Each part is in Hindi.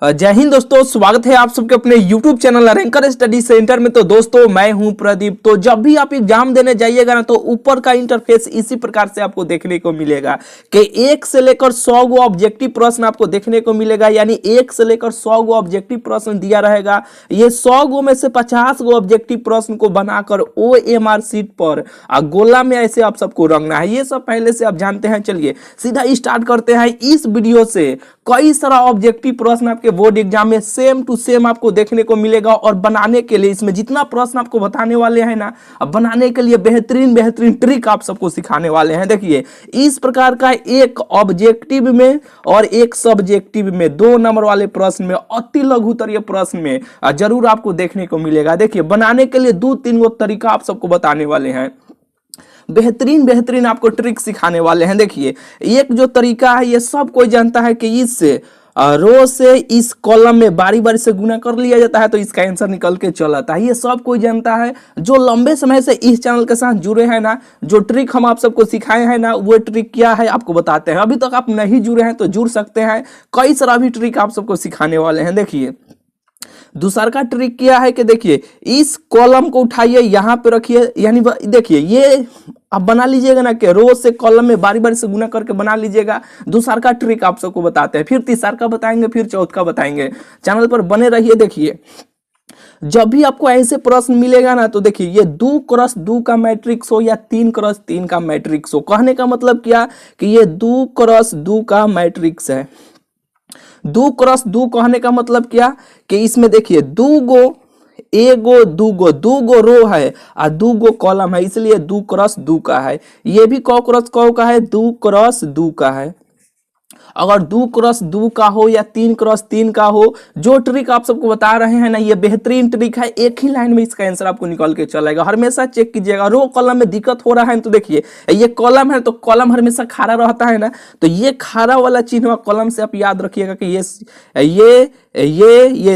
जय हिंद दोस्तों, स्वागत है आप सबके अपने YouTube channel ranker study centre में। तो दोस्तों मैं हूं प्रदीप। तो जब भी आप एग्जाम देने जाइएगा ना, तो ऊपर का इंटरफेस इसी प्रकार से आपको देखने को मिलेगा कि 1 से लेकर 100 गो ऑब्जेक्टिव प्रश्न आपको देखने को मिलेगा। यानी 1 से लेकर 100 गो ऑब्जेक्टिव प्रश्न दिया रहेगा। ये 100 गो में से 50 गो ऑब्जेक्टिव प्रश्न को बनाकर OMR शीट पर गोला में ऐसे आप सबको रंगना है। ये सब पहले से आप जानते हैं। चलिए सीधा स्टार्ट करते हैं। इस वीडियो से कई सारा ऑब्जेक्टिव प्रश्न आपके बोर्ड एग्जाम में सेम टू सेम आपको देखने को मिलेगा। और बनाने के लिए इसमें जितना प्रश्न आपको बताने वाले हैं ना, अब बनाने के लिए बेहतरीन बेहतरीन ट्रिक आप सबको सिखाने वाले हैं। देखिए इस प्रकार का एक ऑब्जेक्टिव में और एक सब्जेक्टिव में 2 नंबर वाले प्रश्न में अति लघुतरीय प्रश्न में जरूर आपको देखने को मिलेगा। देखिए बनाने के लिए 2-3 गो तरीका आप सबको बताने वाले हैं। बेहतरीन बेहतरीन आपको ट्रिक सिखाने वाले हैं। देखिए एक जो तरीका है ये सब कोई जानता है कि इस रो से इस कॉलम में बारी बारी से गुना कर लिया जाता है तो इसका आंसर निकल के चल आता है। ये सब कोई जानता है। जो लंबे समय से इस चैनल के साथ जुड़े हैं ना, जो ट्रिक हम आप सबको सिखाए हैं ना, वो ट्रिक क्या है आपको बताते हैं। अभी तक आप नहीं जुड़े हैं तो जुड़ सकते हैं। कई सारा भी ट्रिक आप सबको सिखाने वाले हैं। देखिए दूसरा का ट्रिक क्या है कि देखिए इस कॉलम को उठाइए, यहाँ पे रखिए। यानी देखिए ये आप बना लीजिएगा ना कि रो से कॉलम में बारी बारी से गुना करके बना लीजिएगा। दूसरा का ट्रिक आप सबको बताते हैं, फिर तीसरा का बताएंगे, फिर चौथा का बताएंगे। चैनल पर बने रहिए। देखिए जब भी आपको ऐसे प्रश्न मिलेगा ना, तो देखिए ये 2x2 का मैट्रिक्स हो या 3x3 का मैट्रिक्स हो। कहने का मतलब क्या कि ये 2x2 का मैट्रिक्स है। 2x2 कहने का मतलब क्या कि इसमें देखिए 2 गो रो है और 2 गो कॉलम है, इसलिए 2x2 का है। ये भी क का है, 2x2 का है। अगर 2x2 का हो या 3x3 का हो, जो ट्रिक आप सबको बता रहे हैं ना, ये बेहतरीन ट्रिक है। एक ही लाइन में इसका आंसर आपको निकल के चलेगा। हमेशा चेक कीजिएगा। रो कॉलम में दिक्कत हो रहा है तो देखिए ये कॉलम है तो कॉलम हमेशा खारा रहता है ना, तो ये खारा वाला चिन्ह कॉलम से आप याद रखिएगा कि ये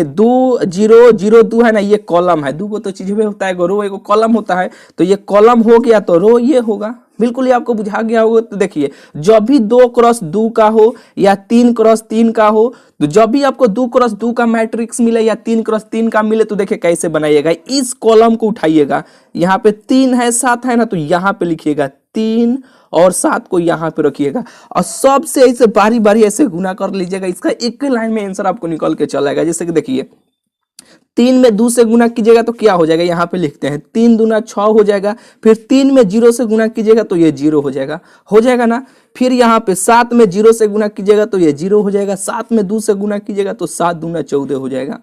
2 0 0 2 है ना, ये कॉलम है। 2 गो तो चीज होता है, रो एगो कॉलम होता है। तो ये कॉलम हो गया तो रो ये होगा। बिल्कुल ही आपको बुझा गया होगा। तो देखिए जब भी 2x2 का हो या 3x3 का हो, तो जब भी आपको 2x2 का मैट्रिक्स मिले या 3x3 का मिले, तो देखिए कैसे बनाइएगा। इस कॉलम को उठाइएगा, यहाँ पे 3 है 7 है ना, तो यहाँ पे लिखिएगा 3 और 7 को यहाँ पे रखिएगा और सबसे ऐसे बारी बारी ऐसे गुना कर लीजिएगा। इसका एक लाइन में आंसर आपको निकल के चलेगा। जैसे कि देखिए 3 में 2 से गुना कीजिएगा तो क्या हो जाएगा, यहाँ पे लिखते हैं 3 दूना 6 हो जाएगा। फिर 3 में 0 से गुना कीजिएगा तो ये 0 हो जाएगा ना। फिर यहाँ पे 7 में 0 से गुना कीजिएगा तो ये 0 हो जाएगा। 7 में 2 से गुना कीजिएगा तो 7 दूना 14 हो जाएगा।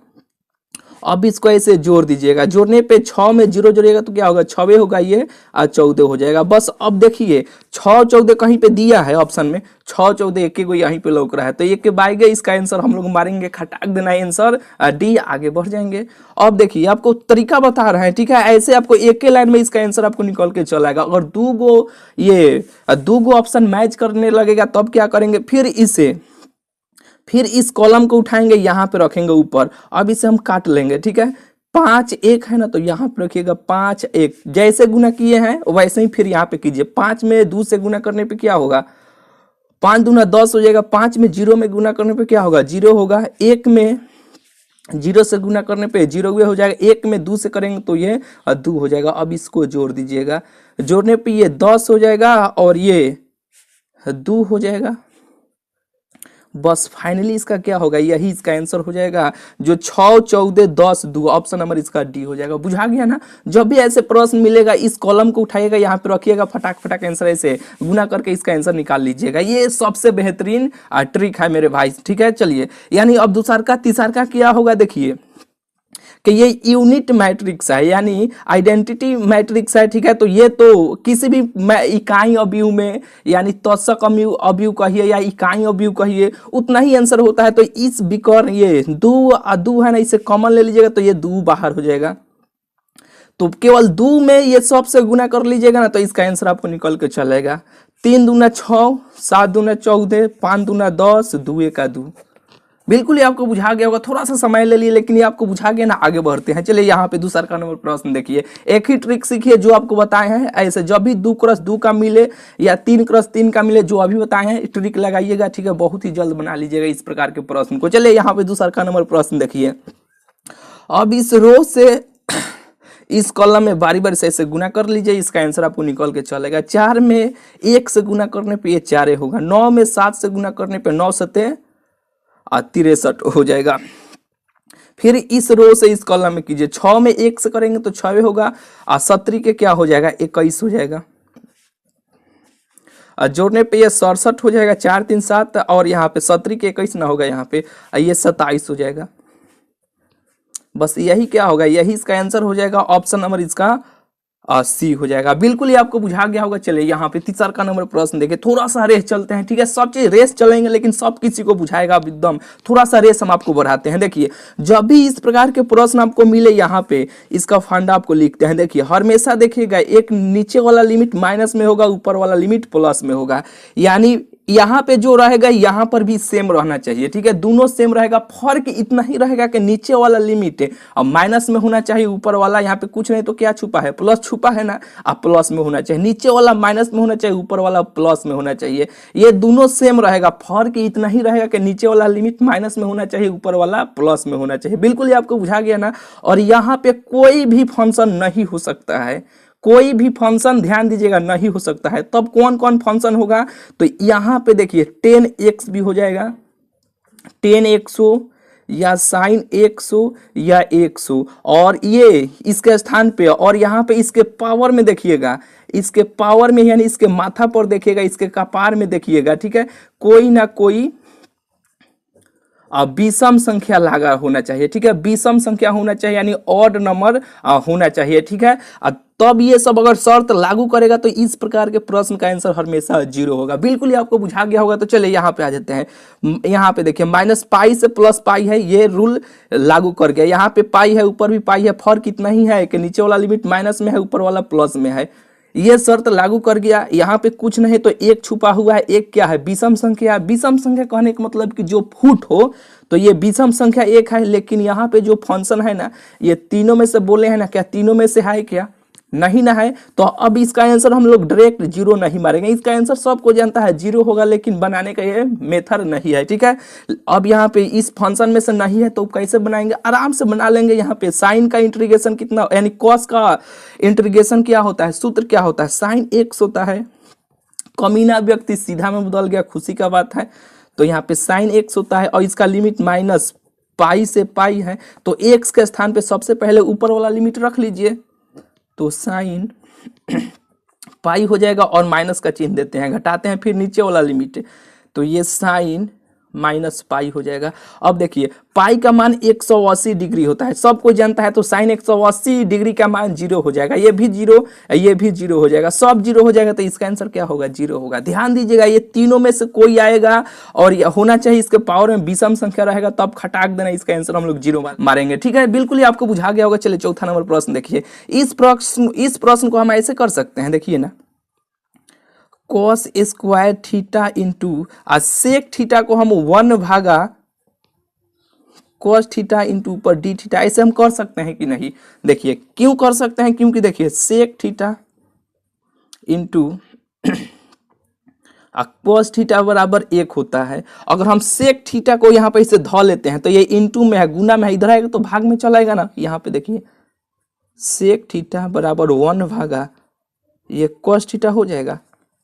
अब इसको ऐसे जोड़ दीजिएगा। जोड़ने पे 6 में 0 जोड़िएगा तो क्या होगा, 6 होगा ये और 14 हो जाएगा। बस अब देखिए 6 14 कहीं पे दिया है ऑप्शन में, 6 14 एक को यहीं पे लौक रहा है, तो एक के बाई गए। इसका आंसर हम लोग मारेंगे, खटाक देना है आंसर डी, आगे बढ़ जाएंगे। अब देखिए आपको तरीका बता रहे हैं, ठीक है। ऐसे आपको एक के लाइन में इसका आंसर आपको निकल के चलाएगा। अगर 2 गो ऑप्शन मैच करने लगेगा तब क्या करेंगे, फिर इस कॉलम को उठाएंगे, यहाँ पे रखेंगे ऊपर। अब इसे हम काट लेंगे, ठीक है। 5 1 है ना, तो यहाँ पे रखिएगा 5 1। जैसे गुना किए हैं वैसे ही फिर यहाँ पे कीजिए। 5 में 2 से गुना करने पे क्या होगा, 5 दूना 10 हो जाएगा। 5 में 0 में गुना करने पे क्या होगा, 0 होगा। 1 में 0 से गुना करने पे 0 हो जाएगा। 1 में 2 से करेंगे तो ये 2 हो जाएगा। अब इसको जोड़ दीजिएगा। जोड़ने पे ये 10 हो जाएगा और ये 2 हो जाएगा। बस फाइनली इसका क्या होगा, यही इसका आंसर हो जाएगा, जो 6 14 10 2। ऑप्शन नंबर इसका डी हो जाएगा। बुझा गया ना। जब भी ऐसे प्रश्न मिलेगा इस कॉलम को उठाइएगा, यहाँ पे रखिएगा, फटाक फटाक आंसर ऐसे गुना करके इसका आंसर निकाल लीजिएगा। ये सबसे बेहतरीन ट्रिक है मेरे भाई, ठीक है। चलिए यानी अब दूसरा का तीसरा का क्या होगा, देखिए कि ये यूनिट मैट्रिक्स है, यानी आइडेंटिटी मैट्रिक्स है, ठीक है। तो ये तो किसी भी इकाई अवयव में, यानी तोषक अवयव कहिए या इकाई अवयव कहिए, उतना ही आंसर होता है। तो इस विकर्ण ये 2 है ना, इसे कॉमन ले लीजिएगा तो ये 2 बाहर हो जाएगा। तो केवल 2 में ये सबसे गुना कर लीजिएगा ना, तो इसका आंसर आपको निकल के चलेगा। 3 दूना 6, 7 दूना 14, 5 दूना 10, 2 1 2। बिल्कुल ही आपको बुझा गया होगा, थोड़ा सा समय ले लिए लेकिन ये आपको बुझा गया ना। आगे बढ़ते हैं, चलिए यहाँ पे दूसरा का नंबर प्रश्न देखिए। एक ही ट्रिक सीखिए जो आपको बताए हैं, ऐसे जब भी 2x2 का मिले या 3x3 का मिले, जो अभी बताए हैं ट्रिक लगाइएगा, ठीक है। बहुत ही जल्द बना लीजिएगा इस प्रकार के प्रश्न को। चलिए यहाँ पे दूसरा का नंबर प्रश्न देखिए। अब इस रो से इस कॉलम में बारी बारी से ऐसे गुना कर लीजिए, इसका आंसर आपको निकल के चलेगा। 4 में 1 से गुना करने पे ये 4 होगा। 9 में 7 से गुना करने पे 9 सते 63 हो जाएगा। फिर इस रो से इस कॉलम में कीजिए, 6 में 1 से करेंगे तो 6 होगा, और 17 के क्या हो जाएगा 21 हो जाएगा। और जोड़ने पे ये 67 हो जाएगा, 4 3 7, और यहाँ पे 17 के 21 ना होगा, यहाँ पे ये 27 हो जाएगा। बस यही क्या होगा, यही इसका आंसर हो जाएगा। ऑप्शन नंबर इसका सी हो जाएगा। बिल्कुल ही आपको बुझा गया होगा। चलिए यहाँ पे तीसरा का नंबर प्रश्न देखिए। थोड़ा सा रेस चलते हैं, ठीक है। सब चीज रेस चलेंगे लेकिन सब किसी को बुझाएगा एकदम। थोड़ा सा रेस हम आपको बढ़ाते हैं। देखिए जब भी इस प्रकार के प्रश्न आपको मिले, यहाँ पे इसका फंडा आपको लिखते हैं। देखिए हमेशा देखिएगा, एक नीचे वाला लिमिट माइनस में होगा, ऊपर वाला लिमिट प्लस में होगा। यानी यहाँ पे जो रहेगा यहाँ पर भी सेम रहना चाहिए, ठीक है। दोनों सेम रहेगा, फर्क इतना ही रहेगा कि नीचे वाला लिमिट और माइनस में होना चाहिए, ऊपर वाला यहाँ पे कुछ नहीं तो क्या छुपा है, प्लस छुपा है ना, अब प्लस में होना चाहिए। नीचे वाला माइनस में होना चाहिए, ऊपर वाला प्लस में होना चाहिए। ये दोनों सेम रहेगा, फर्क इतना ही रहेगा कि नीचे वाला लिमिट माइनस में होना चाहिए, ऊपर वाला प्लस में होना चाहिए। बिल्कुल ही आपको बुझा गया ना। और यहाँ पे कोई भी फंक्शन नहीं हो सकता है, कोई भी फंक्शन ध्यान दीजिएगा नहीं हो सकता है। तब कौन कौन फंक्शन होगा, तो यहाँ पे देखिए 10x भी हो जाएगा, 10x या साइन 100 या 100, और ये इसके स्थान पे, और यहाँ पे इसके पावर में देखिएगा, इसके पावर में यानी इसके माथा पर देखिएगा, इसके कपार में देखिएगा, ठीक है। कोई ना कोई विषम संख्या लगा होना चाहिए, ठीक है। विषम संख्या होना चाहिए यानी ऑड नंबर होना चाहिए, ठीक है। तब ये सब अगर शर्त लागू करेगा तो इस प्रकार के प्रश्न का आंसर हमेशा 0 होगा। बिल्कुल ही आपको बुझा गया होगा। तो चलिए यहाँ पे आ जाते हैं। यहाँ पे देखिए -पाई से +पाई है, ये रूल लागू कर गया। यहाँ पे पाई है, ऊपर भी पाई है, फर्क इतना ही है कि नीचे वाला लिमिट माइनस में है, ऊपर वाला प्लस में है। ये शर्त लागू कर गया। यहाँ पे कुछ नहीं तो एक छुपा हुआ है, एक क्या है विषम संख्या। विषम संख्या कहने का मतलब कि जो फुट हो, तो ये विषम संख्या एक है। लेकिन यहाँ पे जो फंक्शन है ना, ये तीनों में से बोले हैं ना, क्या तीनों में से है क्या, नहीं ना है। तो अब इसका आंसर हम लोग डायरेक्ट 0 नहीं मारेंगे। इसका आंसर सबको जानता है 0 होगा, लेकिन बनाने का ये मेथड नहीं है, ठीक है। अब यहाँ पे इस फंक्शन में से नहीं है तो कैसे बनाएंगे, आराम से बना लेंगे। यहाँ पे साइन का इंटीग्रेशन कितना, यानी कॉस का इंटीग्रेशन क्या होता है, सूत्र क्या होता है, साइन x होता है। कमीना व्यक्ति सीधा में बदल गया, खुशी का बात है। तो यहाँ पे साइन x होता है, और इसका लिमिट -पाई से पाई है। तो x के स्थान पे सबसे पहले ऊपर वाला लिमिट रख लीजिए, तो साइन पाई हो जाएगा, और माइनस का चिन्ह देते हैं, घटाते हैं फिर नीचे वाला लिमिट, तो ये साइन -पाई हो जाएगा। अब देखिए पाई का मान 180 डिग्री होता है, सब कोई जानता है। तो साइन 180 डिग्री का मान 0 हो जाएगा, ये भी 0, ये भी 0 हो जाएगा, सब 0 हो जाएगा। तो इसका आंसर क्या होगा, 0 होगा। ध्यान दीजिएगा, ये तीनों में से कोई आएगा, और ये होना चाहिए इसके पावर में विषम संख्या रहेगा, तब खटाक देना, इसका आंसर हम लोग 0 मारेंगे, ठीक है। बिल्कुल ही आपको बुझा गया होगा। चलिए चौथा नंबर प्रश्न देखिए। इस प्रश्न को हम ऐसे कर सकते हैं, देखिए ना, cos square theta into sec theta को हम 1 भागा cos थीटा इंटू ऊपर डी थीटा, ऐसे हम कर सकते हैं कि नहीं। देखिए क्यों कर सकते हैं, क्योंकि देखिए sec theta into cos theta बराबर 1 होता है। अगर हम सेक थीटा को यहाँ पे इसे धो लेते हैं तो ये इंटू में है, गुना में है, इधर आएगा तो भाग में चलाएगा ना। यहाँ पे देखिए सेक थीटा बराबर 1 भागा ये cos थीटा हो जाएगा।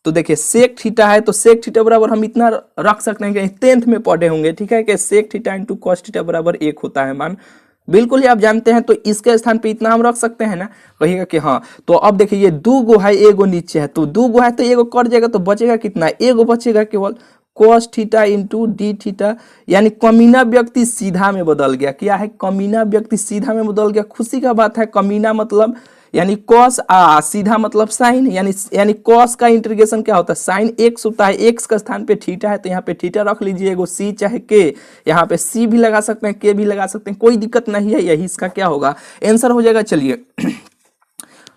तो देखिए सेक थीटा है, तो सेक थीटा बराबर हम इतना रख सकते हैं कि 10th में पढ़े होंगे, ठीक है, कि sec theta into cos theta बराबर 1 होता है मान। बिल्कुल ही आप जानते हैं। तो इसके स्थान पे इतना हम रख सकते हैं ना, कहिएगा कि हाँ। तो अब देखिए ये 2 गो है, एगो नीचे है, तो 2 गो है तो एगो कट जाएगा, तो बचेगा कितना, एगो बचेगा केवल cos theta into D theta, यानी कमीना व्यक्ति सीधा में बदल गया। क्या है, कमीना व्यक्ति सीधा में बदल गया। खुशी का बात है। कमीना मतलब यानी cos सीधा मतलब साइन, यानी cos का इंटीग्रेशन क्या होता है, साइन x होता है। x का स्थान पे थीटा है, तो यहाँ पे थीटा रख लीजिए, एगो c चाहे k, यहाँ पे c भी लगा सकते हैं, k भी लगा सकते हैं, कोई दिक्कत नहीं है। यही इसका क्या होगा, आंसर हो जाएगा। चलिए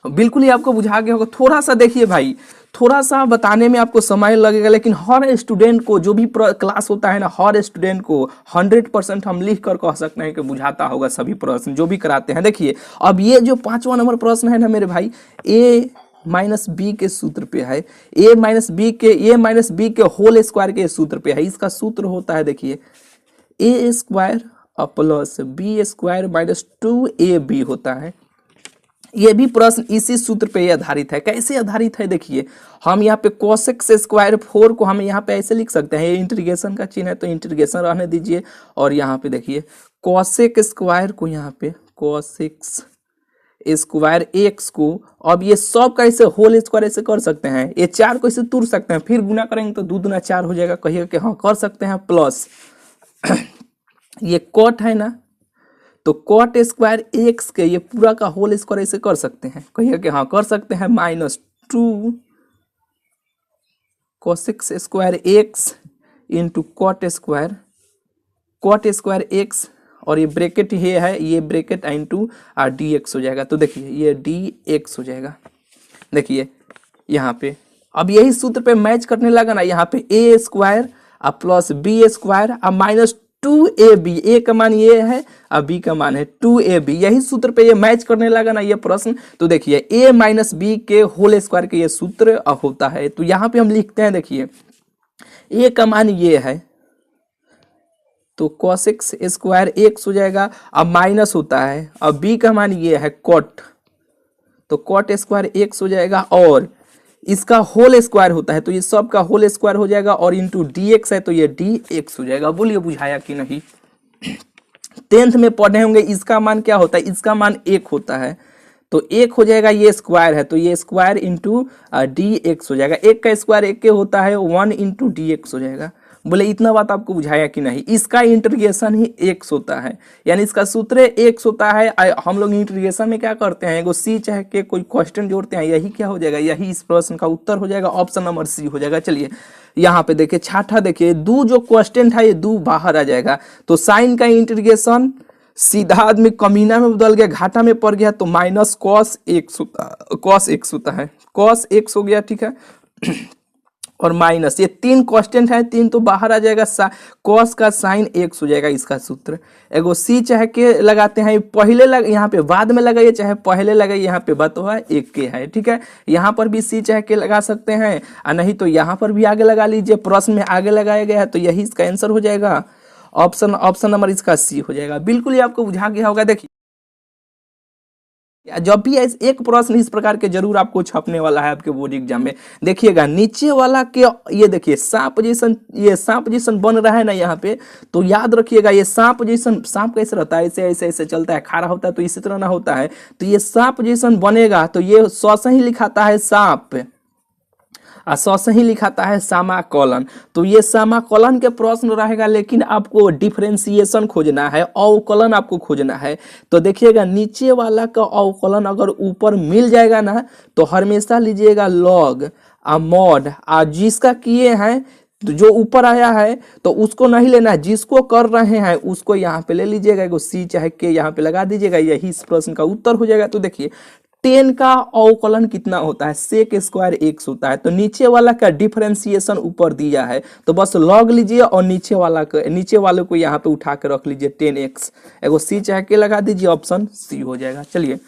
बिल्कुल ही आपको बुझा गया होगा। थोड़ा सा देखिए भाई, थोड़ा सा बताने में आपको समय लगेगा, लेकिन हर स्टूडेंट को जो भी क्लास होता है ना, हर स्टूडेंट को 100% हम लिख कर कह सकते हैं कि बुझाता होगा सभी प्रश्न जो भी कराते हैं। देखिए अब ये जो 5वां नंबर प्रश्न है ना मेरे भाई, ए माइनस बी के सूत्र पे है, ए माइनस बी के होल स्क्वायर के सूत्र पे है। इसका सूत्र होता है देखिए a square plus b square minus 2ab होता है। ये भी प्रश्न इसी सूत्र पे आधारित है। कैसे आधारित है देखिए, हम यहाँ पे कोसेक्स स्क्वायर 4 को हम यहाँ पे ऐसे लिख सकते हैं, ये इंटीग्रेशन का चिन्ह है तो इंटीग्रेशन रहने दीजिए, और यहाँ पे देखिए कोसेक स्क्वायर को यहाँ पे कोसेक्स स्क्वायर एक्स को, अब ये सब का ऐसे होल स्क्वायर ऐसे कर सकते हैं, ये 4 को ऐसे तोड़ सकते हैं, फिर गुना करेंगे तो 2 दूना 4 हो जाएगा, कहिएगा कि हाँ कर सकते हैं, प्लस ये कॉट है ना, तो कॉट स्क्वायर एक्स के ये पूरा का होल स्क्वायर ऐसे कर सकते हैं, कहिए कि हाँ कर सकते हैं, minus 2 cosec square x into cot square x, और ये ब्रैकेट ये है, ये ब्रैकेट इंटू डी एक्स हो जाएगा। तो देखिए ये डी एक्स हो जाएगा। देखिए यहाँ पे अब यही सूत्र पे मैच करने लगा ना, यहाँ पे a square plus b square minus 2ab, a का मान ये है और बी का मान है 2ab, यही सूत्र पे ये मैच करने लगा ना ये प्रश्न। तो देखिए a माइनस बी के होल स्क्वायर के ये सूत्र होता है। तो यहाँ पे हम लिखते हैं देखिए a का मान ये है तो कोसेक्स स्क्वायर एक्स हो जाएगा, अब माइनस होता है, अब b का मान ये है कॉट, तो कॉट स्क्वायर एक्स हो जाएगा, और इसका होल स्क्वायर होता है तो ये सब का होल स्क्वायर हो जाएगा, और इंटू डी एक्स है तो ये डी एक्स हो जाएगा। बोलिए बुझाया कि नहीं। 10th में पढ़े होंगे इसका मान क्या होता है, इसका मान 1 होता है, तो 1 हो जाएगा, ये स्क्वायर है तो ये स्क्वायर इंटू डी एक्स हो जाएगा, 1 का स्क्वायर 1 के होता है, 1 इंटू डी एक्स हो जाएगा। बोले इतना बात आपको बुझाया कि नहीं। इसका इंटीग्रेशन ही एक्स होता है, यानी इसका सूत्र एक्स होता है। हम लोग इंटीग्रेशन में क्या करते हैं, एगो सी चाहे के कोई क्वेश्चन जोड़ते हैं, यही क्या हो जाएगा, यही इस प्रश्न का उत्तर हो जाएगा, ऑप्शन नंबर सी हो जाएगा। चलिए यहाँ पे देखिए छठा, देखिए दो जो क्वेश्चन था ये दो बाहर आ जाएगा, तो साइन का इंटीग्रेशन सीधा आदमी कमीना में बदल गया, घाटा में पड़ गया, तो माइनस कॉस एक्स होता है, कॉस एक्स हो गया, ठीक है, और माइनस ये 3 कांस्टेंट है, 3 तो बाहर आ जाएगा, कॉस का साइन एक्स हो जाएगा इसका सूत्र। एगो सी चाहे के लगाते हैं, पहले यहाँ पे बाद में लगाइए चाहे पहले लगाइए, यहाँ पे बात हुआ एक के है, ठीक है। यहाँ पर भी सी चाहे के लगा सकते हैं, और नहीं तो यहाँ पर भी आगे लगा लीजिए, प्रश्न में आगे लगाया गया है तो यही इसका आंसर हो जाएगा, ऑप्शन नंबर इसका सी हो जाएगा। बिल्कुल ही आपको बुझा गया होगा। देखिए जब भी एक प्रश्न इस प्रकार के जरूर आपको छपने वाला है आपके बोर्ड एग्जाम में, देखिएगा नीचे वाला के ये देखिए सांप जैसन बन रहा है ना यहाँ पे, तो याद रखिएगा ये सांप जैसन, सांप कैसे रहता है, ऐसे ऐसे ऐसे चलता है, खड़ा होता है तो इसी तरह ना होता है, तो ये सांप जैसन बनेगा, तो ये सौ से ही लिखाता है सांप, और सौ से ही लिखाता है समाकलन। तो ये समाकलन के प्रश्न रहेगा, लेकिन आपको डिफरेंशिएशन खोजना है, अवकलन आपको खोजना है। तो देखिएगा नीचे वाला का अवकलन अगर ऊपर मिल जाएगा ना, तो हमेशा लीजिएगा लॉग मॉड, जिसका किए हैं तो जो ऊपर आया है तो उसको नहीं लेना है, जिसको कर रहे हैं उसको यहाँ पे ले लीजिएगा, एगो सी चाहे के यहाँ पे लगा दीजिएगा, यही इस प्रश्न का उत्तर हो जाएगा। तो देखिए 10 का अवकलन कितना होता है, सेक स्क्वायर एक्स होता है, तो नीचे वाला का डिफरेंशिएशन ऊपर दिया है तो बस लॉग लीजिए, और नीचे वाले को यहाँ पे उठा के रख लीजिए 10x, एगो सी चाहे के लगा दीजिए, ऑप्शन सी हो जाएगा। चलिए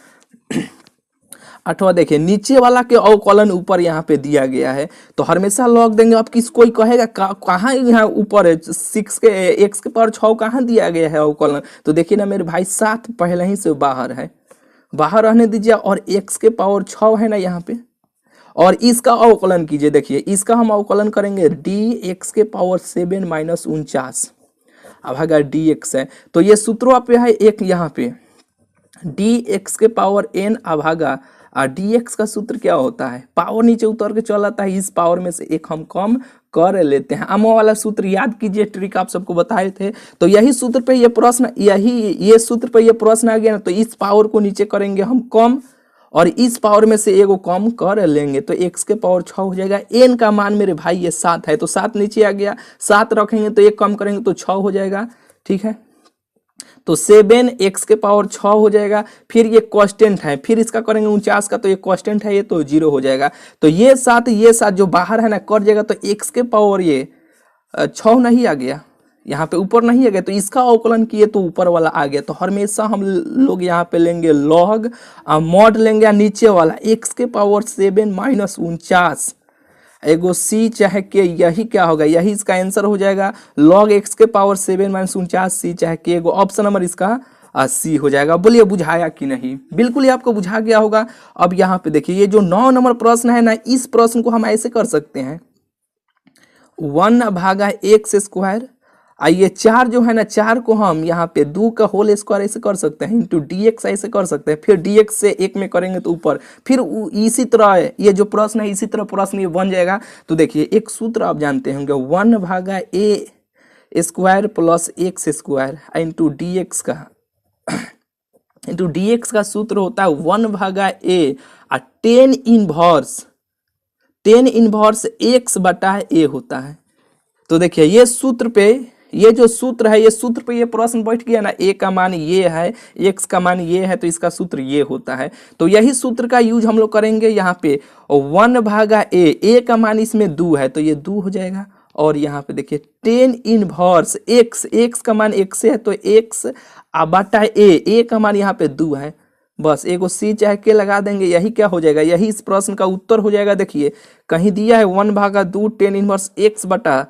8वां देखिए, नीचे वाला के अवकलन ऊपर यहाँ पे दिया गया है तो हमेशा लॉग देंगे। अब कोई कहेगा कहाँ यहाँ ऊपर है 6 के x के पावर 6 कहाँ दिया गया है अवकलन, तो देखिए ना मेरे भाई 7 पहले ही से बाहर है, बाहर रहने दीजिए, और x के पावर 6 है ना यहाँ पे, और इसका अवकलन कीजिए। देखिए इसका हम अवकलन करेंगे dx के पावर 7 माइनस 49 अभागा dx है, तो ये सूत्रों पे है एक यहाँ पे dx के पावर n अभागा, और dx का सूत्र क्या होता है, पावर नीचे उतर के चल आता है, इस पावर में से एक हम कम कर लेते हैं। अमो वाला सूत्र याद कीजिए, ट्रिक आप सबको बताए थे, तो यही सूत्र पे ये प्रश्न, ये सूत्र पे ये प्रश्न आ गया ना, तो इस पावर को नीचे करेंगे हम कम, और इस पावर में से एगो कम कर लेंगे, तो x के पावर 6 हो जाएगा। n का मान मेरे भाई ये 7 है, तो 7 नीचे आ गया, 7 रखेंगे तो एक कम करेंगे तो 6 हो जाएगा, ठीक है। तो 7 x के पावर 6 हो जाएगा। फिर ये कांस्टेंट है, फिर इसका करेंगे 49 का, तो ये कांस्टेंट है, ये तो 0 हो जाएगा। तो ये साथ जो बाहर है ना कट जाएगा, तो x के पावर ये 6 नहीं आ गया, यहाँ पे ऊपर नहीं आ गया, तो इसका अवकलन किए तो ऊपर वाला आ गया। तो हमेशा हम लोग यहाँ पे लेंगे लॉग, मॉड लेंगे नीचे वाला x के पावर 7 माइनस 49 एगो सी चाहे के, यही क्या होगा, यही इसका आंसर हो जाएगा। लॉग x के पावर 7 माइनस 49 सी चाहे के, एगो ऑप्शन नंबर इसका सी हो जाएगा। बोलिए बुझाया कि नहीं? बिल्कुल ही आपको बुझा गया होगा। अब यहाँ पे देखिए ये जो 9 नंबर प्रश्न है ना, इस प्रश्न को हम ऐसे कर सकते हैं 1/x²। ये 4 जो है ना, 4 को हम यहाँ पे 2 का होल स्क्वायर ऐसे कर सकते हैं, इंटू dx ऐसे कर सकते हैं। फिर dx से 1 में करेंगे तो ऊपर, फिर इसी तरह ये जो प्रश्न है इसी तरह प्रश्न ये बन जाएगा। तो देखिए एक सूत्र आप जानते होंगे 1/a² plus x² into dx का सूत्र होता है 1/a और टेन इनवर्स x/a होता है। तो देखिए ये सूत्र पे, ये जो सूत्र है, ये सूत्र पे ये प्रश्न बैठ गया ना, a का मान ये है, x का मान ये है, तो इसका सूत्र ये होता है। तो यही सूत्र का यूज हम लोग करेंगे यहाँ पे 1/a का मान इसमें 2 है, तो ये 2 हो जाएगा। और यहाँ पे देखिए टेन इनवर्स x का मान x है, तो x/a का मान यहाँ पे 2 है। बस एगो सी चाहे के लगा देंगे, यही क्या हो जाएगा, यही इस प्रश्न का उत्तर हो जाएगा। देखिए कहीं दिया है 1/2 टेन इनवर्स x/2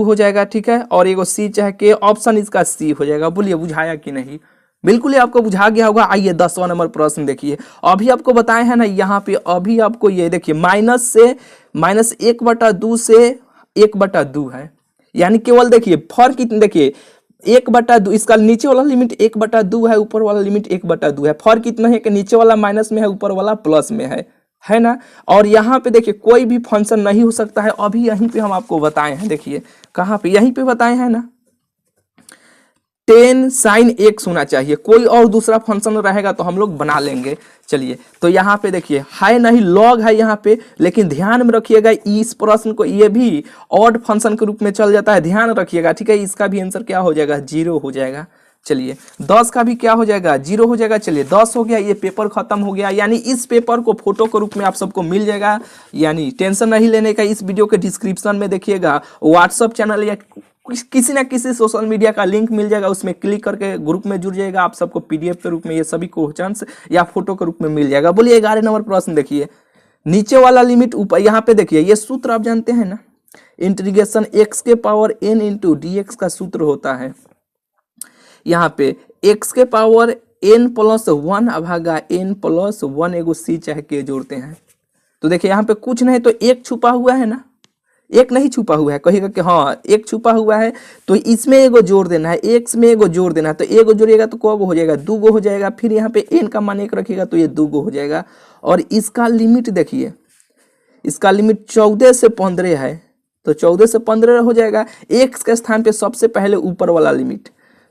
हो जाएगा, ठीक है। और एगो सी चाहे के, ऑप्शन इसका सी हो जाएगा। बोलिए बुझाया कि नहीं? बिल्कुल ही आपको बुझा गया होगा। आइए 10वां नंबर प्रश्न देखिए। अभी आपको बताए हैं ना यहाँ पे, अभी आपको ये देखिए माइनस 1/2 से 1/2 है, यानी केवल देखिए फर्क कितने, देखिए 1/2, इसका नीचे वाला लिमिट 1/2 है, ऊपर वाला लिमिट 1/2 है। फर्क कितना है कि नीचे वाला माइनस में है, ऊपर वाला प्लस में है ना। और यहाँ पे देखिए कोई भी फंक्शन नहीं हो सकता है। अभी यहीं पे हम आपको बताए हैं, देखिए कहाँ पे, यहीं पे बताए हैं ना, 10 sin x होना चाहिए। कोई और दूसरा फंक्शन रहेगा तो हम लोग बना लेंगे। चलिए तो यहाँ पे देखिए है नहीं, लॉग है यहाँ पे, लेकिन ध्यान में रखिएगा इस प्रश्न को, ये भी ऑड फंक्शन के रूप में चल जाता है, ध्यान रखिएगा, ठीक है। इसका भी आंसर क्या हो जाएगा, 0 हो जाएगा। चलिए 10 का भी क्या हो जाएगा, 0 हो जाएगा। चलिए 10 हो गया, ये पेपर खत्म हो गया। यानी इस पेपर को फोटो के रूप में आप सबको मिल जाएगा, यानी टेंशन नहीं लेने का। इस वीडियो के डिस्क्रिप्शन में देखिएगा व्हाट्सअप चैनल या किसी ना किसी सोशल मीडिया का लिंक मिल जाएगा, उसमें क्लिक करके ग्रुप में जुड़ जाएगा। आप सबको पीडीएफ के रूप में ये सभी क्वेश्चंस या फोटो के रूप में मिल जाएगा। बोलिए 11 नंबर प्रश्न देखिए, नीचे वाला लिमिट ऊपर, यहाँ पे देखिए ये सूत्र आप जानते हैं ना, इंटीग्रेशन x के पावर n इंटू dx का सूत्र होता है। यहाँ पे x के पावर n प्लस 1/n+1 एगो c चाहे के जोड़ते हैं। तो देखिए यहाँ पे कुछ नहीं तो एक छुपा हुआ है ना, एक नहीं छुपा हुआ है, कहेगा कि हाँ एक छुपा हुआ है, तो इसमें एगो जोड़ देना है, x में एगो जोड़ देना है। तो एगो जोड़िएगा तो कब हो जाएगा, 2 गो हो जाएगा। फिर यहाँ पे n का मान 1 रखिएगा तो ये 2 गो हो जाएगा। और इसका लिमिट देखिए, इसका लिमिट 14 से 15 है, तो 14 से 15 हो जाएगा। x के स्थान पे सबसे पहले ऊपर वाला लिमिट,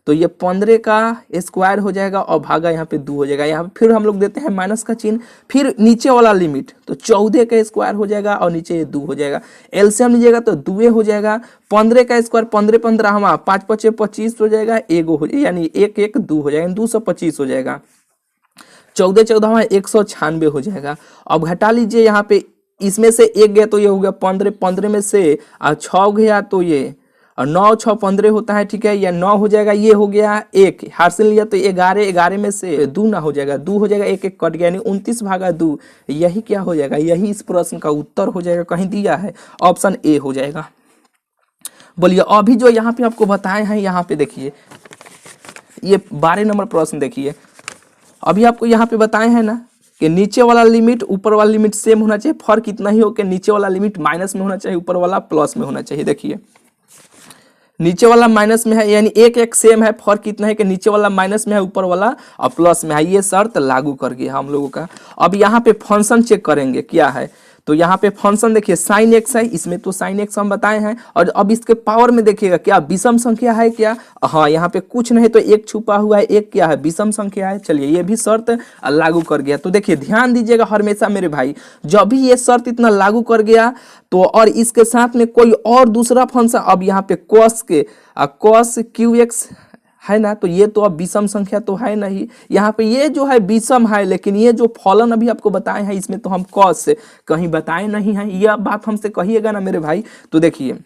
तो ये 15 का स्क्वायर हो जाएगा और भागा यहाँ पे 2 हो जाएगा। यहाँ पे फिर हम लोग देते हैं माइनस का चिन्ह, फिर नीचे वाला लिमिट, तो 14 का स्क्वायर हो जाएगा और नीचे ये 2 हो जाएगा। एलसीएम लीजिएगा तो 2 हो जाएगा। 15 का स्क्वायर 15 हमारा 5 5 25 हो जाएगा, एगो हो जाएगा, यानी 1 1 2 हो जाएगा, 225 हो जाएगा। 14 14 हमारा 196 हो जाएगा। अब घटा लीजिए, यहाँ पे इसमें से 1 गया तो ये हो गया 15, 15 में से 6 गया तो ये, और 9 6 15 होता है, ठीक है। या 9 हो जाएगा, ये हो गया 1 हासिल लिया तो 11, 11 में से 2 ना हो जाएगा, 2 हो जाएगा, 1 1 कट गया, यानी 29/2। यही क्या हो जाएगा, यही इस प्रश्न का उत्तर हो जाएगा। कहीं दिया है ऑप्शन ए हो जाएगा। बोलिए अभी जो यहाँ पे आपको बताए हैं, यहाँ पे देखिए ये 12 नंबर प्रश्न देखिए। अभी आपको यहाँ पे बताए हैं ना कि नीचे वाला लिमिट ऊपर वाला लिमिट सेम होना चाहिए। फर्क इतना ही हो कि नीचे वाला लिमिट माइनस में होना चाहिए, ऊपर वाला प्लस में होना चाहिए। देखिए नीचे वाला माइनस में है, यानी 1 1 सेम है। फर्क कितना है कि नीचे वाला माइनस में है, ऊपर वाला और प्लस में है। ये शर्त लागू कर गया हम लोगों का। अब यहाँ पे फंक्शन चेक करेंगे क्या है, तो यहाँ पे फंक्शन देखिए sin x है, इसमें तो sin x हम बताए हैं। और अब इसके पावर में देखिएगा क्या विषम संख्या है क्या, हाँ यहाँ पे कुछ नहीं तो 1 छुपा हुआ है, 1 क्या है विषम संख्या है। चलिए ये भी शर्त लागू कर गया। तो देखिए ध्यान दीजिएगा हमेशा मेरे भाई, जब भी ये शर्त इतना लागू कर गया तो और इसके साथ में कोई और दूसरा फंक्शन, अब यहाँ पे cos qx है ना। तो ये तो अब विषम संख्या तो है नहीं, यहाँ पे ये जो है विषम है, लेकिन ये जो फलन अभी आपको बताए हैं इसमें तो हम कॉस से कहीं बताए नहीं हैं, ये बात हमसे कहिएगा ना मेरे भाई। तो देखिए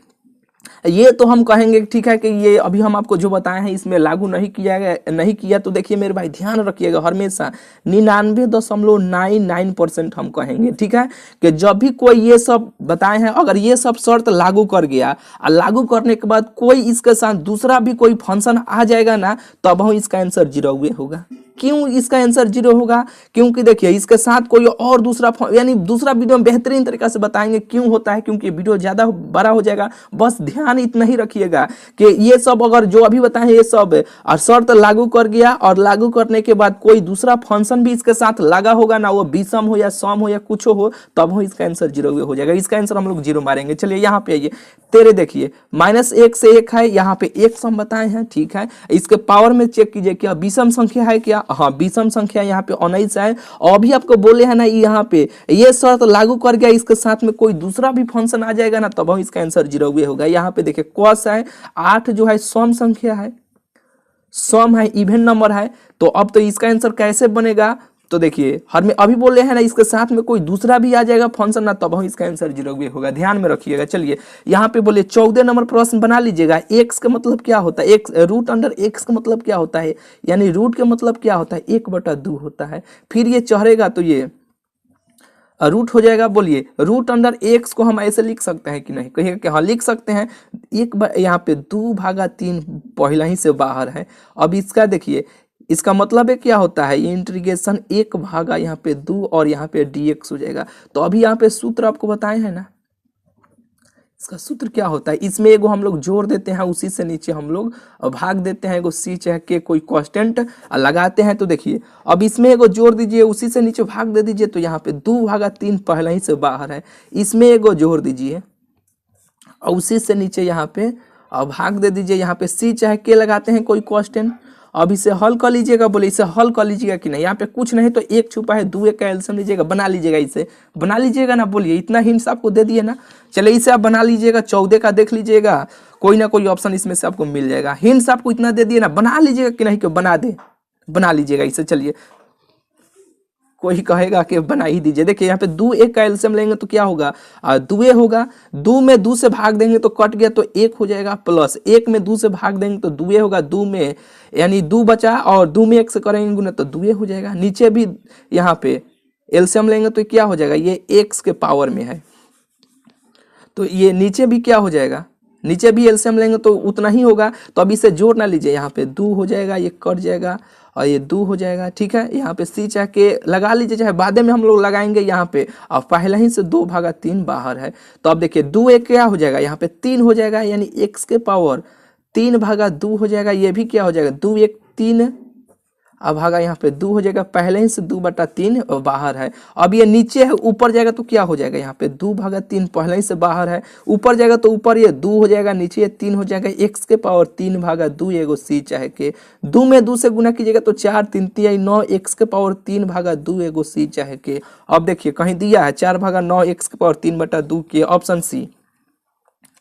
ये तो हम कहेंगे ठीक है कि ये अभी हम आपको जो बताए हैं इसमें लागू नहीं किया गया, नहीं किया। तो देखिए मेरे भाई ध्यान रखिएगा हमेशा 99.99% हम कहेंगे, ठीक है, कि जब भी कोई ये सब बताए हैं अगर ये सब शर्त लागू कर गया और लागू करने के बाद कोई इसके साथ दूसरा भी कोई फंक्शन आ जाएगा ना, तब हम इसका आंसर 0 होगा। क्यों इसका आंसर 0 होगा? क्योंकि देखिए इसके साथ कोई और दूसरा यानी दूसरा वीडियो में बेहतरीन तरीके से बताएंगे क्यों होता है, क्योंकि वीडियो ज़्यादा बड़ा हो जाएगा। बस ध्यान इतना ही रखिएगा कि ये सब अगर जो अभी बताएं ये सब और शर्त लागू कर गया और लागू करने के बाद कोई दूसरा फंक्शन भी इसके साथ लगा होगा ना, वो विषम हो या सम हो या कुछ हो, तब हो इसका आंसर 0 हो जाएगा। इसका आंसर हम लोग 0 मारेंगे। चलिए यहाँ पे आइए, तेरे देखिए -1 से 1 है, यहाँ पे 1 हम बताए हैं, ठीक है। इसके पावर में चेक कीजिए क्या विषम संख्या है क्या? हाँ विषम संख्या यहाँ पे 19 है। और भी आपको बोले हैं ना यहाँ पे ये शर्त लागू कर गया, इसके साथ में कोई दूसरा भी फंक्शन आ जाएगा ना, तब इसका आंसर 0 होगा। यहाँ पे देखिए कॉस है, 8 जो है सम संख्या है, सम है, इवन नंबर है। तो अब तो इसका आंसर कैसे बनेगा? तो देखिए हर में अभी बोले हैं ना इसके साथ में कोई दूसरा भी आ जाएगा फंक्शन ना, तब इसका आंसर 0 होगा। ध्यान में रखिएगा। चलिए यहाँ पे बोले 14 नंबर प्रश्न बना लीजिएगा। एक्स का मतलब क्या होता है? एक्स रूट अंडर एक्स का मतलब क्या होता है? यानी रूट का मतलब क्या होता है? 1/2 होता है। फिर ये चढ़ेगा तो ये रूट हो जाएगा। बोलिए रूट अंडर एक्स को हम ऐसे लिख सकते हैं कि नहीं? कहिएगा कि हाँ लिख सकते हैं। यहाँ पे 2/3 पहला ही से बाहर है। अब इसका देखिए इसका मतलब है क्या होता है? ये इंटीग्रेशन 1 यहाँ पे 2 और यहाँ पे dx हो जाएगा। तो अभी यहाँ पे सूत्र आपको बताए हैं ना, इसका सूत्र क्या होता है? इसमें एगो हम लोग जोड़ देते हैं, उसी से नीचे हम लोग भाग देते हैं, एगो सी चाहे के कोई कांस्टेंट लगाते हैं। तो देखिए अब इसमें एगो जोड़ दीजिए, उसी से नीचे भाग दे दीजिए। तो यहाँ पे 2/3 पहले ही से बाहर है, इसमें एगो जोड़ दीजिए और उसी से नीचे यहाँ पे भाग दे दीजिए। यहाँ पे सी चाहे के लगाते हैं कोई कांस्टेंट। अब इसे हल कर लीजिएगा। बोले इसे हल कर लीजिएगा कि नहीं? यहाँ पे कुछ नहीं तो 1 छुपा है, 2 का एल्सियम लीजिएगा, बना लीजिएगा। इसे बना लीजिएगा ना। बोलिए इतना हिंट्स आपको दे दिए ना। चलिए इसे आप बना लीजिएगा। 14 का देख लीजिएगा, कोई ना कोई ऑप्शन इसमें से आपको मिल जाएगा। हिंट्स आपको इतना दे दिए ना, बना लीजिएगा कि नहीं? क्यों बना दे, बना लीजिएगा इसे। चलिए कोई कहेगा कि बना ही दीजिए। देखिए यहाँ पे 2 1 का एल्सियम लेंगे तो क्या होगा? 2 होगा। 2 में 2 से भाग देंगे तो कट गया तो 1 हो जाएगा, प्लस 1 में 2 से भाग देंगे तो 2 होगा। 2 में यानी 2 बचा और 2 में 1 से करेंगे गुना तो 2 हो जाएगा। नीचे भी यहाँ पे एल्सियम लेंगे तो क्या हो जाएगा? ये x के पावर में है, तो ये नीचे भी क्या हो जाएगा? नीचे भी एल्सियम लेंगे तो उतना ही होगा। तो अब इसे जोड़ ना लीजिए, यहाँ पे 2 हो जाएगा, ये कट जाएगा और ये 2 हो जाएगा, ठीक है। यहाँ पे सी चाहे के लगा लीजिए, चाहे बाद में हम लोग लगाएंगे यहाँ पे। और पहले ही से 2/3 बाहर है। तो अब देखिए 2 1 क्या हो जाएगा? यहाँ पे 3 हो जाएगा, यानी x के पावर 3/2 हो जाएगा। ये भी क्या हो जाएगा? 2 1 3 अब भागा यहाँ पे 2 हो जाएगा, पहले ही से 2/3 बाहर है। अब ये नीचे है, ऊपर जाएगा तो क्या हो जाएगा? यहाँ पे 2/3 पहले ही से बाहर है, ऊपर जाएगा तो ऊपर ये 2 हो जाएगा, नीचे ये 3 हो जाएगा। x के पावर 3/2 एगो सी चाहे के 2 में 2 से गुना कीजिएगा तो 4 3 3 9 x के पावर 3/2 एगो सी चाहे के। अब देखिए कहीं दिया है 4/9 x के पावर 3/2 के, ऑप्शन सी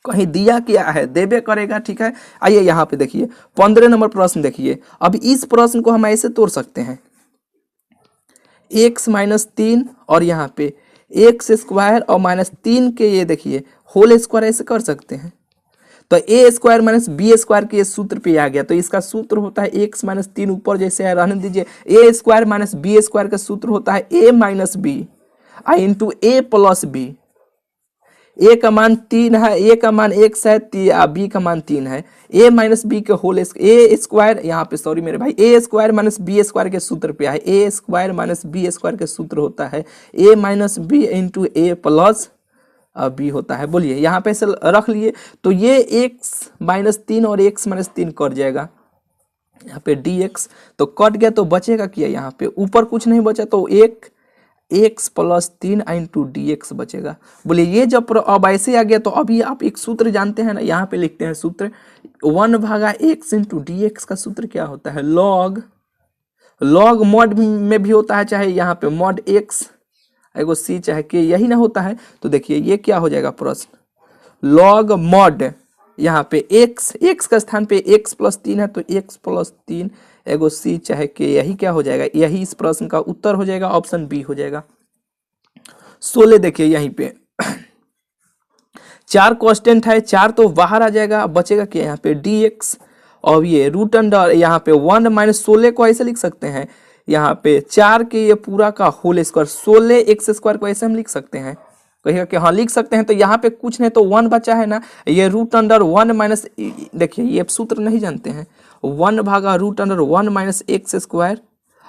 कहीं दिया क्या है? देबे करेगा, ठीक है। आइए यहाँ पे देखिए 15 नंबर प्रश्न देखिए। अब इस प्रश्न को हम ऐसे तोड़ सकते हैं, x - 3 और यहाँ पे x² और -3 के ये देखिए होल स्क्वायर ऐसे कर सकते हैं। तो a² - b² के ये सूत्र पे आ गया। तो इसका सूत्र होता है x - 3 ऊपर जैसे है रहने दीजिए। a² - b² का सूत्र होता है a - b into a + b। a का मान 3 है, a का मान x है, b का मान 3 है। a - b के होल a² यहाँ पे सॉरी मेरे भाई a² - b² के सूत्र पे है। a² - b² के सूत्र होता है a - b into a + b होता है। बोलिए यहाँ पे से रख लिए तो ये x - 3 और x - 3 कट जाएगा। यहाँ पे dx तो कट गया तो बचेगा क्या? यहाँ पे ऊपर कुछ नहीं बचा तो एक x + 3 इंटू dx बचेगा। बोलिए ये जब अब ऐसे आ गया तो अभी आप एक सूत्र जानते हैं ना, यहाँ पे लिखते हैं सूत्र 1/x इंटू dx का सूत्र क्या होता है? लॉग मॉड में भी होता है, चाहे यहाँ पे मॉड x एगो c चाहे के, यही ना होता है। तो देखिए ये क्या हो जाएगा प्रश्न? लॉग मॉड यहाँ पे x का स्थान पे x+3 है, तो x+3 एगो सी चाहे के, यही क्या हो जाएगा, यही इस प्रश्न का उत्तर हो जाएगा, ऑप्शन बी हो जाएगा। 16 देखिए यहीं पे 4 कांस्टेंट है, 4 तो बाहर आ जाएगा, बचेगा क्या यहाँ पे dx, और ये रूट अंडर यहाँ पे 1 - 16 को ऐसे लिख सकते हैं, यहाँ पे 4 के ये पूरा का होल स्क्वायर 16x² को ऐसे हम लिख सकते हैं, कहिएगा कि हाँ लिख सकते हैं। तो यहाँ पे कुछ नहीं तो 1 बचा है ना, ये रूट अंडर 1 - देखिए ये सूत्र नहीं जानते हैं, 1/√1 - x²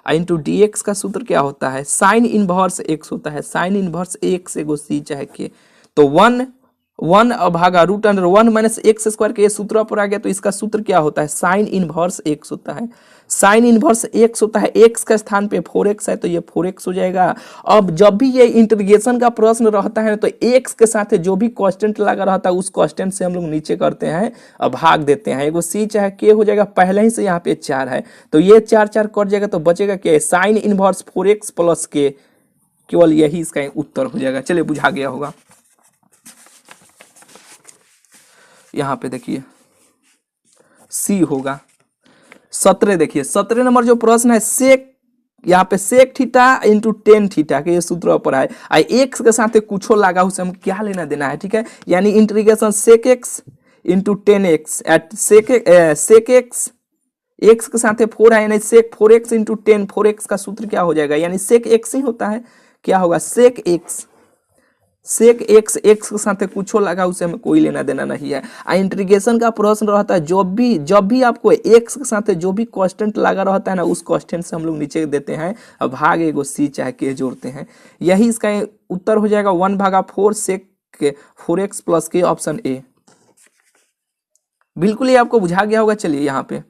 इंटू dx का सूत्र क्या होता है, साइन इनवर्स x होता है, साइन इनवर्स x एगो सी चाहे के, तो 1/√1 - x² के ये सूत्र पर आ गया, तो इसका सूत्र क्या होता है, साइन इनवर्स x होता है, साइन इनवर्स x होता है, x का स्थान पे 4x है तो ये 4x हो जाएगा। अब जब भी ये इंटीग्रेशन का प्रश्न रहता है तो x के साथ जो भी कांस्टेंट लगा रहता है उस कांस्टेंट से हम लोग नीचे करते हैं और भाग देते हैं, एगो c चाहे k हो जाएगा, पहले ही से यहाँ पे 4 है तो ये 4 कट जाएगा, तो बचेगा क्या, साइन इनवर्स 4x + k, केवल यही इसका उत्तर हो जाएगा। चलिए बुझा गया होगा। यहाँ पे देखिए सी होगा। 17 देखिए 17 नंबर जो प्रश्न है, सेक यहाँ पे sec theta into tan theta के ये सूत्र पर है, एक्स के साथ कुछ लगा उसे हम क्या लेना देना है, ठीक है, यानी integration sec x into tan x at sec x, x के साथ 4 है यानी सेक 4x इंटू टेन, 4x का सूत्र क्या हो जाएगा, यानी सेक एक्स ही होता है, क्या होगा सेक एक्स एक्स के साथ कुछ लगा उसे हमें कोई लेना देना नहीं है। इंटीग्रेशन का प्रश्न रहता है जब भी आपको एक्स के साथ जो भी कांस्टेंट लगा रहता है ना उस कांस्टेंट से हम लोग नीचे देते हैं और भाग एगो सी चाहे के जोड़ते हैं, यही इसका उत्तर हो जाएगा 1/4 सेक 4x + k, ऑप्शन ए। बिल्कुल ही आपको बुझा गया होगा। चलिए यहाँ पे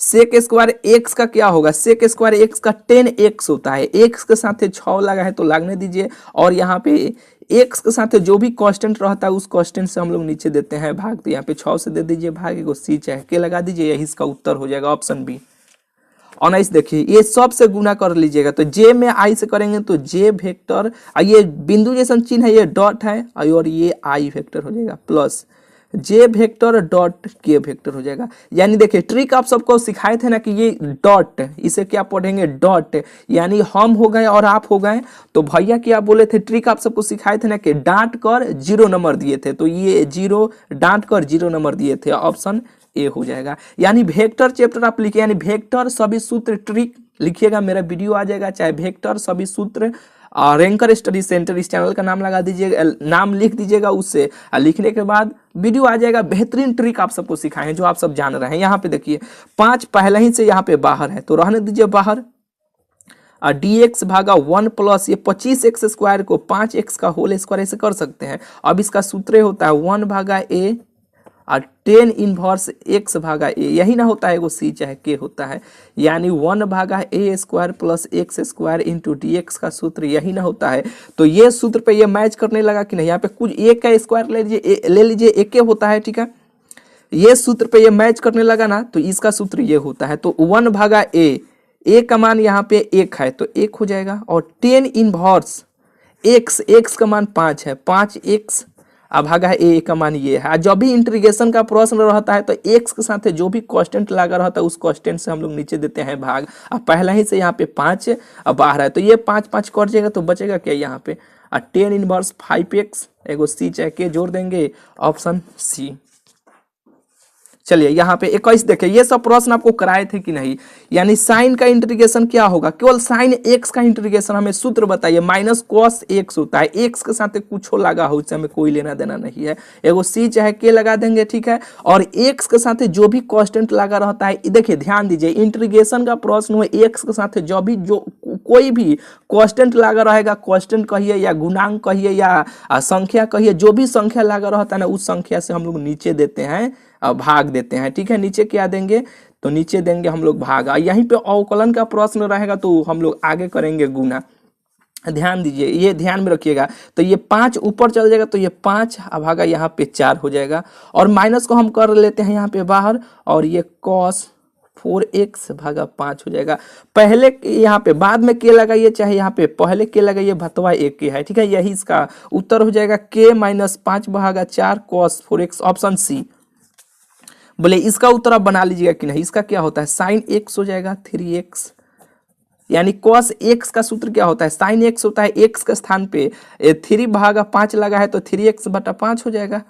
सेक स्क्वायर एक्स का क्या होगा, सेक स्क्वायर एक्स का 10x होता है, एक्स के साथ 6 लगा है तो लगने दीजिए, और यहाँ पे एक्स के साथ जो भी कांस्टेंट रहता है उस कांस्टेंट से हम लोग नीचे देते हैं भाग, तो यहाँ पे 6 से दे दीजिए भाग, एगो सी चाहे के लगा दीजिए, यही इसका उत्तर हो जाएगा, ऑप्शन बी। 19 देखिए ये सब से गुना कर लीजिएगा, तो जे में आई से करेंगे तो जे वेक्टर, ये बिंदु जैसा चिन्ह है ये डॉट है और ये आई वेक्टर हो जाएगा प्लस जे वेक्टर डॉट के वेक्टर हो जाएगा। यानी देखिए ट्रिक आप सबको सिखाए थे ना कि ये डॉट, इसे क्या पढ़ेंगे डॉट, यानी हम हो गए और आप हो गए, तो भैया क्या बोले थे, ट्रिक आप सबको सिखाए थे ना कि डांट कर 0 नंबर दिए थे, तो ये 0 डांट कर 0 नंबर दिए थे, ऑप्शन ए हो जाएगा। यानी वेक्टर चैप्टर आप लिखिए, यानी वेक्टर सभी सूत्र ट्रिक लिखिएगा, मेरा वीडियो आ जाएगा, चाहे वेक्टर सभी सूत्र रैंकर स्टडी सेंटर, इस चैनल का नाम लगा दीजिएगा, नाम लिख दीजिएगा, उससे लिखने के बाद वीडियो आ जाएगा। बेहतरीन ट्रिक आप सबको सिखाए हैं जो आप सब जान रहे हैं। यहाँ पे देखिए 5 पहले ही से यहाँ पे बाहर है तो रहने दीजिए बाहर, और dx भागा 1 प्लस ये 25x² को 5x का होल स्क्वायर ऐसे कर सकते हैं। अब इसका सूत्र होता है 1/a और 10 इनवर्स x भागा a, यही ना होता है वो c चाहे k होता है, यानी 1/a² plus x² into dx का सूत्र यही ना होता है। तो ये सूत्र पे ये मैच करने लगा कि नहीं, यहाँ पे कुछ a का स्क्वायर ले लीजिए, एक होता है, ठीक है, ये सूत्र पे ये मैच करने लगा ना तो इसका सूत्र ये होता है, तो 1/a का मान यहाँ पे 1 है तो 1 हो जाएगा, और 10 इनवर्स x का मान 5 है, 5x भागा a का मान ये है। जब भी इंटीग्रेशन का प्रश्न रहता है तो x के साथ जो भी कांस्टेंट लगा रहता है उस कांस्टेंट से हम लोग नीचे देते हैं भाग, अब पहला ही से यहाँ पे 5 बाहर है तो ये 5 कट जाएगा, तो बचेगा क्या यहाँ पे 10 इनवर्स 5x, एगो c चाहे के जोड़ देंगे, ऑप्शन सी। चलिए यहाँ पे 21 देखिए, ये सब प्रश्न आपको कराए थे कि नहीं, यानी साइन का इंटीग्रेशन क्या होगा, केवल साइन एक्स का इंटीग्रेशन हमें सूत्र बताइए, माइनस कॉस एक्स होता है, एक्स के साथ कुछ लगा हो उससे हमें कोई लेना देना नहीं है, एगो सी चाहे के लगा देंगे, ठीक है, और एक्स के साथ जो भी कांस्टेंट लगा रहता है, देखिए ध्यान दीजिए इंटीग्रेशन का प्रश्न हो, एक्स के साथ जो कोई भी कांस्टेंट लगा रहेगा, कांस्टेंट कहिए या गुणांक कहिए या संख्या कहिए, जो भी संख्या लगा रहता है ना उस संख्या से हम लोग नीचे देते हैं भाग देते हैं, ठीक है, नीचे क्या देंगे तो नीचे देंगे हम लोग भाग, यहीं पे अवकलन का प्रश्न रहेगा तो हम लोग आगे करेंगे गुना, ध्यान दीजिए ये ध्यान में रखिएगा। तो ये 5 ऊपर चल जाएगा तो ये 5 भागा यहाँ पे 4 हो जाएगा, और माइनस को हम कर लेते हैं यहाँ पे बाहर, और ये cos 4x भागा 5 हो जाएगा। पहले यहाँ पे बाद में के लगाइए चाहे यहाँ पे पहले के लगाइए, भतवा एक के है, ठीक है। यही इसका उत्तर हो जाएगा k माइनस 5 भागा 4 cos 4x, ऑप्शन सी। बोले इसका उत्तर आप बना लीजिएगा कि नहीं। इसका क्या होता है, साइन x हो जाएगा 3x, यानी cos x का सूत्र क्या होता है, साइन x होता है, x के स्थान पे 3 भागा 5 लगा है तो 3x बटा 5 हो जाएगा।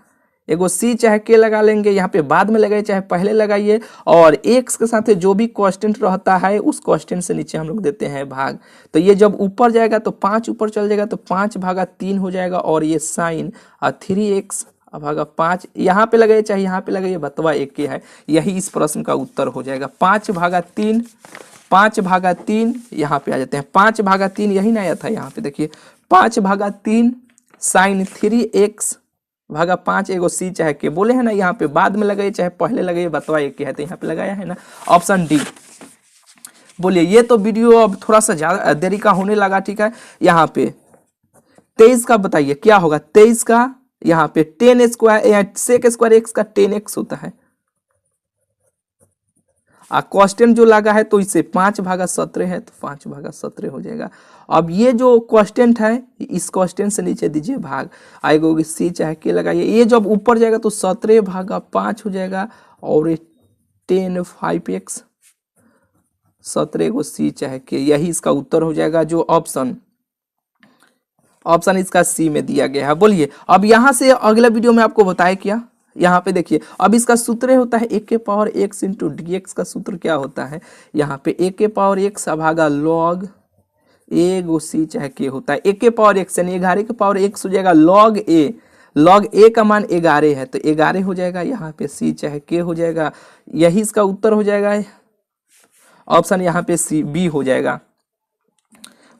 एगो सी चाहे के लगा लेंगे, यहाँ पे बाद में लगाइए चाहे पहले लगाइए, और x के साथ जो भी कांस्टेंट रहता है उस कांस्टेंट से नीचे हम लोग देते हैं भाग। तो ये जब ऊपर जाएगा तो 5 ऊपर चल जाएगा तो 5 भागा 3 हो जाएगा, और ये साइन 3x भागा 5 यहाँ पे लगाइए चाहे यहाँ पे लगाइए, बतवा एक के है। यही इस प्रश्न का उत्तर हो जाएगा। 5 भागा 3, 5 भागा 3 यहाँ पे आ जाते हैं, 5 भागा 3 यही ना आया था, यहाँ पे देखिए 5 भागा 3 साइन 3x भागा 5, एगो सी चाहे के बोले हैं ना, यहाँ पे बाद में लगाइए चाहे पहले लगाइए, बतवा एक के है तो यहाँ पे लगाया है ना, ऑप्शन डी। बोलिए ये तो वीडियो अब थोड़ा सा ज्यादा देरी का होने लगा, ठीक है। यहाँ पे 23 का बताइए क्या होगा, 23 का यहाँ पे 10 स्क्वायर सेक स्क्वायर एक्स का 10x होता है, कांस्टेंट जो लगा है तो इसे 5 भागा 17 है तो 5 भागा 17 हो जाएगा। अब ये जो कांस्टेंट है इस कांस्टेंट से नीचे दीजिए भाग, आएगा सी चाहे के लगाइए, ये जब ऊपर जाएगा तो 17 भागा 5 हो जाएगा, और ये 10 5x 17 को सी चाहे के, यही इसका उत्तर हो जाएगा, जो ऑप्शन इसका सी में दिया गया है। बोलिए अब यहाँ से अगला वीडियो में आपको बताया क्या, यहाँ पे देखिए अब इसका सूत्र होता है a के पावर x इंटू डी का सूत्र क्या होता है, यहाँ पे a के पावर x भागा log a गो सी चाहे के होता है, a के पावर x यानी 11 के पावर x हो जाएगा log a का मान 11 है तो 11 हो जाएगा, यहाँ पे सी चाहे के हो जाएगा, यही इसका उत्तर हो जाएगा, ऑप्शन यहाँ पे सी बी हो जाएगा।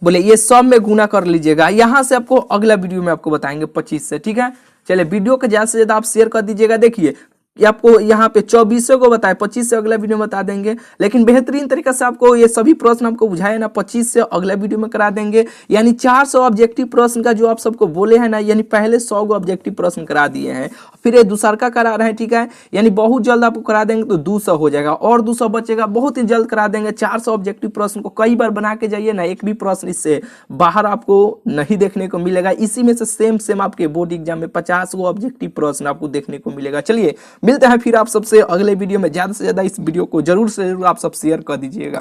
बोले ये सब में गुना कर लीजिएगा, यहाँ से आपको अगला वीडियो में आपको बताएंगे 25 से, ठीक है। चलिए वीडियो को ज़्यादा से ज़्यादा आप शेयर कर दीजिएगा। देखिए ये आपको यहाँ पे 24 को बताए, 25 से अगला वीडियो में बता देंगे, लेकिन बेहतरीन तरीके से आपको ये सभी प्रश्न आपको बुझाए ना 25 से अगला वीडियो में करा देंगे। यानी 400 ऑब्जेक्टिव प्रश्न का जो आप सबको बोले हैं ना, यानी पहले 100 को ऑब्जेक्टिव प्रश्न करा दिए हैं, फिर ये दूसरा का करा रहे हैं, ठीक है। यानी बहुत जल्द आपको करा देंगे तो 200 हो जाएगा, और 200 बचेगा, बहुत ही जल्द करा देंगे। 400 ऑब्जेक्टिव प्रश्न को कई बार बना के जाइए ना, एक भी प्रश्न इससे बाहर आपको नहीं देखने को मिलेगा। इसी में से सेम आपके बोर्ड एग्जाम में 50 को ऑब्जेक्टिव प्रश्न आपको देखने को मिलेगा। चलिए मिलते हैं फिर आप सबसे अगले वीडियो में। ज़्यादा से ज़्यादा इस वीडियो को जरूर से जरूर आप सब शेयर कर दीजिएगा।